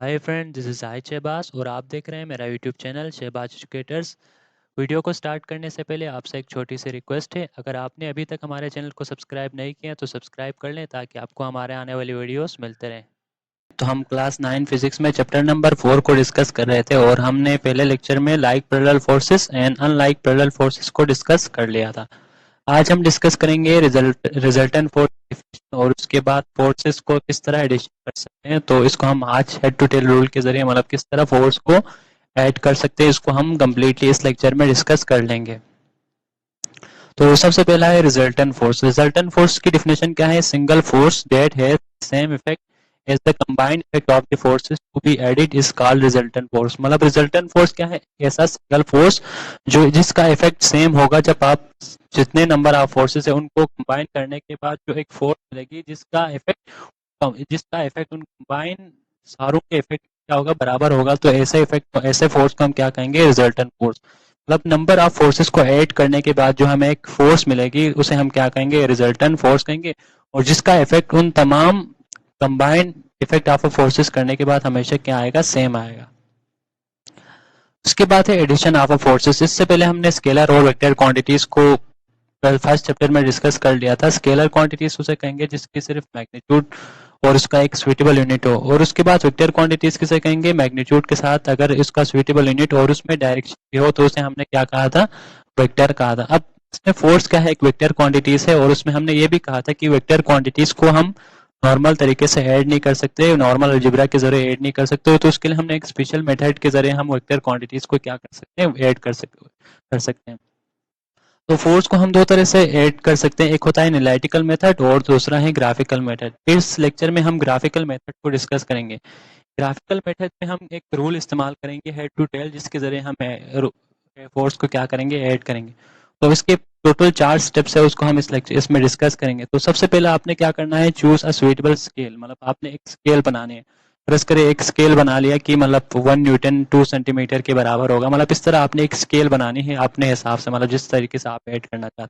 Hi friend, this is Sahid Shahbaz और आप देख रहे हैं मेरा YouTube channel Shahbaz educators. Video को स्टार्ट करने से पहले आपसे एक छोटी सी रिक्वेस्ट है, अगर आपने अभी तक हमारे चैनल को सब्सक्राइब नहीं किया तो सब्सक्राइब कर लें ताकि आपको हमारे आने वाली वीडियोस मिलते रहें। तो हम क्लास 9 फिजिक्स में चैप्टर नंबर 4 को डिस्कस कर रहे थे और हमने पहले लेक्चर में like parallel forces and unlike parallel forces को डिस्कस कर लिया था। आज हम डिस्कस करेंगे रिजल्टेंट फोर्स और उसके बाद फोर्सेस को किस तरह एडिशन कर सकते हैं। तो इसको हम आज हेड टू टेल रूल के जरिए मतलब किस तरह फोर्स को ऐड कर सकते हैं, इसको हम कंप्लीटली इस लेक्चर में डिस्कस कर लेंगे। तो सबसे पहला है रिजल्टेंट फोर्स। रिजल्टेंट फोर्स की डिफिनेशन क्या है? Single force that has same effect as the combined effect of the forces to be added is called resultant force. मतलब रिजल्टेंट फोर्स क्या है? ऐसा सिंगल फोर्स जो जिसका इफेक्ट सेम होगा, जब आप जितने नंबर ऑफ फोर्सेस है उनको कंबाइन करने के बाद जो एक फोर्स मिलेगी जिसका इफेक्ट उन कंबाइन सारों के इफेक्ट क्या होगा? बराबर होगा। तो ऐसे इफेक्ट ऐसे फोर्स को हम क्या कहेंगे? Resultant force. मतलब नंबर ऑफ फोर्सेस को ऐड करने के बाद जो हमें एक फोर्स मिलेगी उसे हम क्या कहेंगे? रिजल्टेंट फोर्स कहेंगे। और जिसका इफेक्ट उन तमाम कंबाइंड इफेक्ट ऑफ फोर्सेस करने के बाद हमेशा क्या आएगा? सेम आएगा। उसके बाद है एडिशन ऑफ फोर्सेस। इससे पहले हमने स्केलर और वेक्टर क्वांटिटीज को फर्स्ट चैप्टर में डिस्कस कर लिया था। स्केलर क्वांटिटीज उसे कहेंगे जिसकी सिर्फ मैग्नीट्यूड और उसका एक स्विटेबल यूनिट हो, और उसके बाद वेक्टर क्वांटिटीज किसे कहेंगे? मैग्नीट्यूड के साथ अगर इसका स्विटेबल यूनिट और उसमें डायरेक्शन भी हो तो उसे हमने क्या कहा था? वेक्टर कहा था। अब इसमें फोर्स क्या है? एक वेक्टर क्वांटिटीज है और उसमें हमने ये भी कहा था कि वेक्टर क्वांटिटीज को हम नॉर्मल तरीके से ऐड नहीं कर सकते, नॉर्मल अलजेब्रा के जरिए ऐड नहीं कर सकते। तो उसके लिए हमने एक स्पेशल मेथड के जरिए हम वेक्टर क्वांटिटीज को क्या कर सकते हैं? ऐड कर सकते हैं। तो फोर्स को हम दो तरह से ऐड कर सकते हैं, एक होता है एनालिटिकल मेथड और दूसरा है ग्राफिकल मेथड। इस लेक्चर में हम ग्राफिकल मेथड को डिस्कस करेंगे। ग्राफिकल मेथड में हम एक रूल इस्तेमाल करेंगे हेड टू टेल, जिसके जरिए हम फोर्स को क्या करेंगे? ऐड करेंगे। तो इसके टोटल 4 स्टेप्स है, उसको हम इसमें डिस्कस करेंगे। तो सबसे पहले आपने क्या करना है? Choose a suitable scale. मतलब आपने एक स्केल बनानी है। फर्ज करें एक स्केल बना लिया कि मतलब 1 न्यूटन 2 सेंटीमीटर के बराबर होगा। मतलब इस तरह आपने एक स्केल बनानी है अपने हिसाब से, मतलब जिस तरीके से आप ऐड करना चाहते हैं।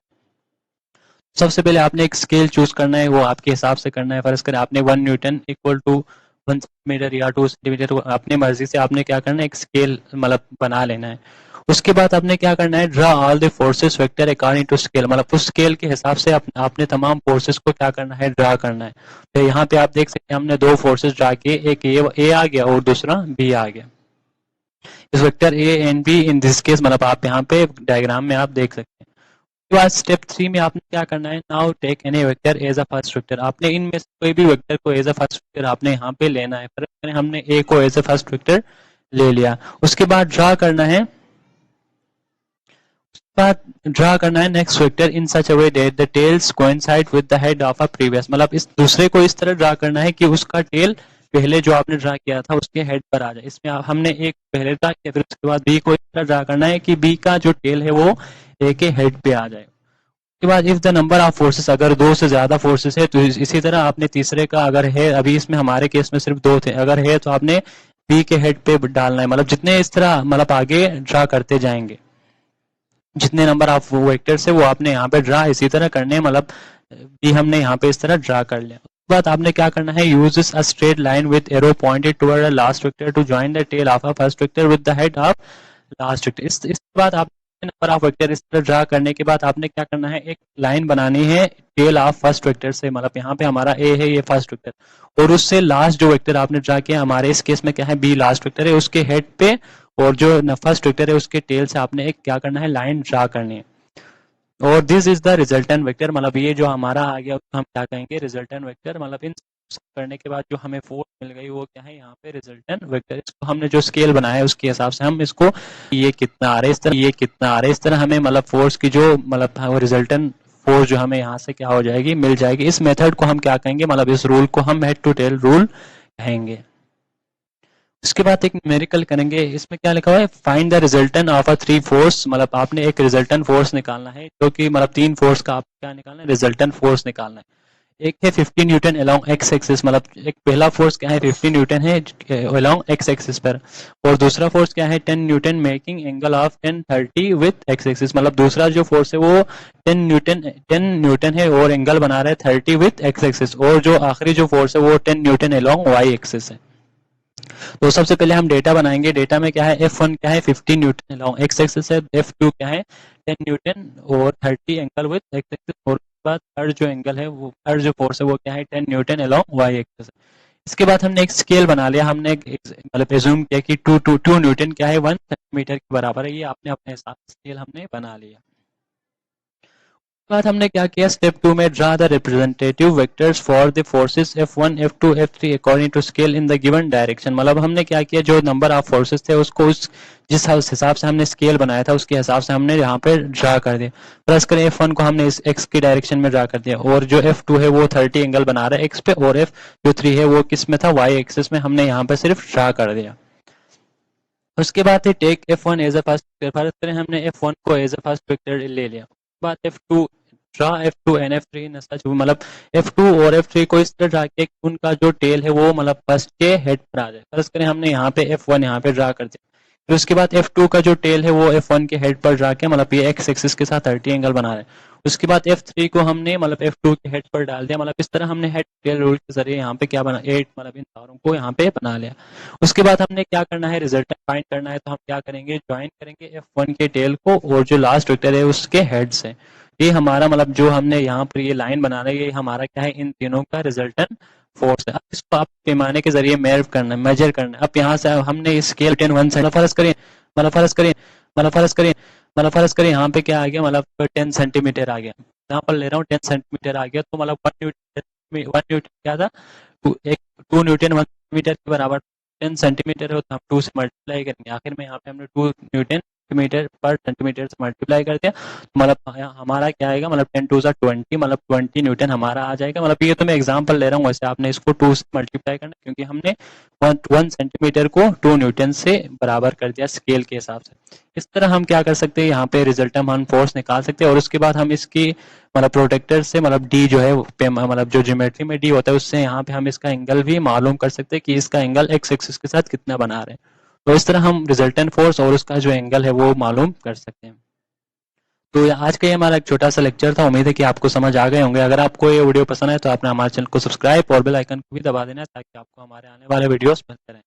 सबसे पहले आपने एक स्केल चूज करना है, वो आपके हिसाब से करना है। फर्ज करें आपने 1 न्यूटन इक्वल टू 1 सेंटीमीटर या 2 सेंटीमीटर, अपनी मर्जी से आपने क्या करना है? एक स्केल मतलब बना लेना है। उसके बाद आपने क्या करना है? Draw all the forces vector according to scale. मतलब उस स्केल के हिसाब से आपने तमाम फोर्सेस को क्या करना है? ड्रा करना है। तो यहाँ पे आप देख सकते हैं हमने दो फोर्सेस ड्रा किए, एक ए आ गया और दूसरा बी आ गया। इस vector A and be in this case, मतलब आप यहाँ पे डायग्राम में आप देख सकते हैं। उसके बाद स्टेप 3 में आपने क्या करना है? Now take any vector as a first vector. आपने इनमें से कोई भी वेक्टर को एज अ फर्स्ट वेक्टर आपने यहाँ पे लेना है। फर्स्ट हमने ए को एज अ फर्स्ट वेक्टर ले लिया। उसके बाद ड्रा करना है next vector in such a way that the tails coincide with the head of a previous. मतलब इस दूसरे को इस तरह ड्रा करना है कि उसका टेल पहले जो आपने ड्रा किया था उसके हेड पर आ जाए। इसमें हमने एक पहले ड्रा किया, फिर उसके बाद बी को इस तरह ड्रा करना है कि बी का जो टेल है वो ए के हेड पे आ जाए। उसके बाद if the number of forces, अगर दो से ज्यादा फोर्सेस है तो इसी तरह आपने तीसरे का, अगर है अभी इसमें हमारे केस में सिर्फ दो थे, अगर है तो आपने बी के हेड पे डालना है। मतलब जितने इस तरह मतलब आगे ड्रा करते जाएंगे, जितने नंबर ऑफ वेक्टर्स है वो आपने यहाँ पे ड्रा इसी तरह करने हैं। मतलब भी हमने यहाँ पे इस तरह ड्रा कर लिया। उसके बाद आपने क्या करना है? Use a straight line with arrow pointed toward the last vector to join the tail of a first vector with the head of last vector. इसके बाद आपने नंबर ऑफ वेक्टर इस तरह ड्रा करने के बाद आपने क्या करना है? एक लाइन बनानी है टेल ऑफ फर्स्ट वेक्टर से। मतलब यहाँ पे हमारा ए है, ये फर्स्ट वेक्टर, और उससे लास्ट जो वेक्टर आपने ड्रा किया, हमारे इस केस में क्या है? बी लास्ट वेक्टर है, उसके हेड पे और जो फर्स्ट वेक्टर है उसके टेल से आपने एक क्या करना है? लाइन ड्रा करनी है। और this is the resultant vector. मतलब ये जो हमारा आ गया हम क्या कहेंगे? Resultant vector. मतलब इन करने के बाद जो हमें फोर्स मिल गई वो क्या है? यहाँ पे रिजल्टेंट वेक्टर। इसको हमने जो स्केल बनाया है उसके हिसाब से हम इसको ये कितना आ रहा है इस तरह, ये कितना आ रहा है इस तरह, हमें मतलब फोर्स की जो मतलब रिजल्टेंट फोर्स जो हमें यहाँ से क्या हो जाएगी? मिल जाएगी। इस मेथड को हम क्या कहेंगे? मतलब इस रूल को हम हेड टू टेल रूल कहेंगे। उसके बाद एक न्यूमेरिकल करेंगे। इसमें क्या लिखा हुआ है? Find the resultant of a 3 force. मतलब आपने एक रिजल्टेंट फोर्स निकालना है, जो कि मतलब 3 फोर्स का आप क्या निकालना है? रिजल्टेंट फोर्स निकालना है। एक है 50 न्यूटन अलोंग एक्स एक्सिस। मतलब एक पहला फोर्स क्या है? 50 न्यूटन है अलोंग एक्स एक्सिस पर। और दूसरा फोर्स क्या है? 10 Newton making angle of 1030 with x axis. मतलब दूसरा जो फोर्स है वो 10 न्यूटन है और एंगल बना रहा है 30 विद एक्स एक्सिस। और जो आखिरी जो फोर्स है वो 10 न्यूटन अलोंग वाई एक्सिस है। तो सबसे पहले हम डेटा बनाएंगे। डेटा में क्या है, F1 क्या है 15 न्यूटन अलोंग एक्स एक्सिस है, F2 क्या है 10 न्यूटन और 30 एंगल विद एक्स एक्सिस, और उसके बाद थर्ड जो एंगल है वो थर्ड जो फोर्स है वो क्या है 10 न्यूटन अलोंग वाई एक्सिस। इसके बाद हमने एक स्केल बना लिया, हमने मतलब एज्यूम किया कि टू न्यूटन क्या है 1 सेंटीमीटर के बराबर है। ये आपने अपने हिसाब से स्केल हमने बना लिया। बाद हमने क्या किया, स्टेप 2 में draw the representative vectors for the forces F1 F2 F3 according to scale in the given direction. मतलब हमने क्या किया, जो नंबर ऑफ फोर्सेस थे उसको जिस हिसाब से हमने स्केल बनाया था उसके हिसाब से हमने यहाँ पे ड्रा कर दिया। प्लस करें F1 को हमने इस x की डायरेक्शन में ड्रा कर दिया, और जो F2 है वो 30 एंगल बना रहा है x पे, और जो 3 है वो किस में था, y एक्सिस में, हमने यहाँ पे सिर्फ ड्रा कर दिया। उसके बाद take F1 as a first vector, first करें हमने F1 को एज अ फर्स्ट वेक्टर ले लिया। बाद F2 draw F2 and F3 इन सच, मतलब F2 और F3 को इस तरह ड्रा किया कि उनका जो टेल है वो मतलब फर्स्ट के हेड पर आ जाए। फर्ज करें हमने यहाँ पे F1 यहाँ पे ड्रा कर दिया, फिर उसके बाद F2 का जो टेल है वो F1 के हेड पर ड्रा किया, मतलब ये एक्स एक्सिस के साथ 30 एंगल बना रहे हैं। उसके बाद F3 को हमने मतलब F2 के हेड पर डाल दिया, मतलब इस तरह हमने हेड टेल रूल के जरिए यहाँ पे क्या बना 8 मतलब इन तारों को यहाँ पे बना लिया। उसके बाद हमने क्या करना है, रिजल्ट फाइंड करना है, तो हम क्या करेंगे, ज्वाइन करेंगे F1 के टेल को और जो लास्ट वेक्टर है उसके हेड से। ये हमारा मतलब जो हमने यहाँ पर ये लाइन बना रहे हैं ये हमारा क्या है, इन तीनों का रिजल्टेंट फोर्स है। अब इसको आप पैमाने के जरिए मेजर करना है। अब यहाँ से हमने स्केल 10 1 मतलब फर्ज करें मतलब फर्ज करें मतलब फर्ज करें मतलब फर्ज करें यहाँ पे क्या आ गया, मतलब 10 सेंटीमीटर आ गया, यहाँ पर ले रहा हूँ 10 सेंटीमीटर आ गया, तो मतलब 1 न्यूटन क्या था, एक 2 न्यूटन 1 सेंटीमीटर के बराबर 10 सेंटीमीटर हो, तो हम 2 से मल्टीप्लाई करेंगे, आखिर में यहाँ पे हमने 2 न्यूटन मीटर पर सेंटीमीटर से मल्टीप्लाई कर दिया, मतलब हमारा क्या आएगा, मतलब 10 टू 20, मतलब 20 न्यूटन हमारा आ जाएगा। मतलब ये तो मैं एग्जांपल ले रहा हूँ, वैसे आपने इसको 2 से मल्टीप्लाई करना, क्योंकि हमने 1 सेंटीमीटर को 2 न्यूटन से बराबर कर दिया स्केल के हिसाब से। इस तरह हम क्या कर सकते हैं, यहाँ पे रिजल्ट हम फोर्स निकाल सकते हैं, और उसके बाद हम इसकी मतलब प्रोटेक्टर से मतलब डी जो है मतलब जो ज्योमेट्री में डी होता है उससे यहाँ पे हम इसका एंगल भी मालूम कर सकते हैं कि इसका एंगल एक्स एक्सिस के साथ कितना बना रहे हैं। तो इस तरह हम रिजल्टेंट फोर्स और उसका जो एंगल है वो मालूम कर सकते हैं। तो आज का ये हमारा एक छोटा सा लेक्चर था, उम्मीद है कि आपको समझ आ गए होंगे। अगर आपको ये वीडियो पसंद है तो आपने हमारे चैनल को सब्सक्राइब और बेल आइकन को भी दबा देना, ताकि आपको हमारे आने वाले वीडियोस मिलते रहें।